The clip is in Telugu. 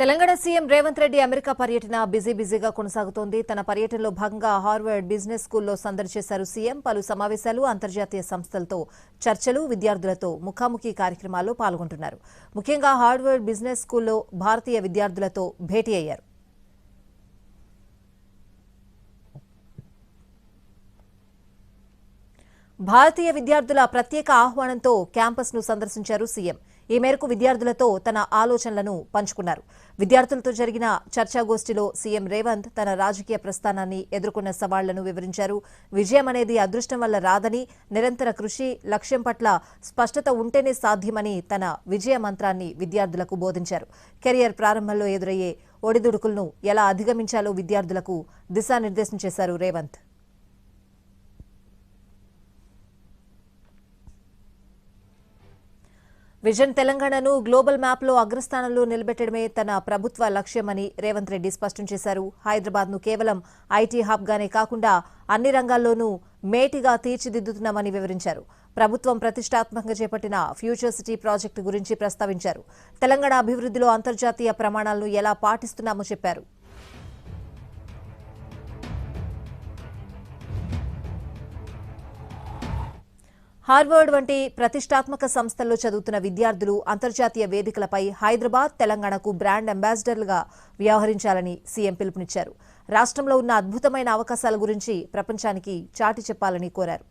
తెలంగాణ సీఎం రేవంత్ రెడ్డి అమెరికా పర్యటన బిజీగా కొనసాగుతోంది. తన పర్యటనలో భాగంగా హార్వర్డ్ బిజినెస్ స్కూల్లో సందడి చేశారు సీఎం. పలు సమావేశాలు, అంతర్జాతీయ సంస్థలతో చర్చలు, విద్యార్థులతో ముఖాముఖి కార్యక్రమాల్లో పాల్గొంటున్నారు. ముఖ్యంగా హార్వర్డ్ బిజినెస్ స్కూల్లో భారతీయ విద్యార్థులతో భేటీ అయ్యారు. భారతీయ విద్యార్థుల ప్రత్యేక ఆహ్వానంతో క్యాంపస్ను సందర్శించారు సీఎం. ఈ మేరకు విద్యార్థులతో తన ఆలోచనలను పంచుకున్నారు. విద్యార్థులతో జరిగిన చర్చాగోష్ఠిలో సీఎం రేవంత్ తన రాజకీయ ప్రస్థానాన్ని ఎదుర్కొన్న సవాళ్లను వివరించారు. విజయం అనేది అదృష్టం వల్ల రాదని, నిరంతర కృషి, లక్ష్యం పట్ల స్పష్టత ఉంటేనే సాధ్యమని తన విజయ మంత్రాన్ని విద్యార్థులకు బోధించారు. కెరియర్ ప్రారంభంలో ఎదురయ్యే ఒడిదుడుకులను ఎలా అధిగమించాలో విద్యార్థులకు దిశానిర్దేశం చేశారు రేవంత్. విజన్ తెలంగాణను గ్లోబల్ మ్యాప్లో అగ్రస్థానంలో నిలబెట్టడమే తన ప్రభుత్వ లక్ష్యమని రేవంత్ రెడ్డి స్పష్టం చేశారు. హైదరాబాద్ను కేవలం ఐటీ హబ్గానే కాకుండా అన్ని రంగాల్లోనూ మేటిగా తీర్చిదిద్దుతున్నామని వివరించారు. ప్రభుత్వం ప్రతిష్టాత్మకంగా చేపట్టిన ఫ్యూచర్ సిటీ ప్రాజెక్టు గురించి ప్రస్తావించారు. తెలంగాణ అభివృద్ధిలో అంతర్జాతీయ ప్రమాణాలను ఎలా పాటిస్తున్నామో చెప్పారు. హార్వర్డ్ వంటి ప్రతిష్టాత్మక సంస్థల్లో చదువుతున్న విద్యార్థులు అంతర్జాతీయ వేదికలపై హైదరాబాద్, తెలంగాణకు బ్రాండ్ అంబాసిడర్లుగా వ్యవహరించాలని సీఎం పిలుపునిచ్చారు. రాష్ట్రంలో ఉన్న అద్భుతమైన అవకాశాల గురించి ప్రపంచానికి చాటి చెప్పాలని కోరారు.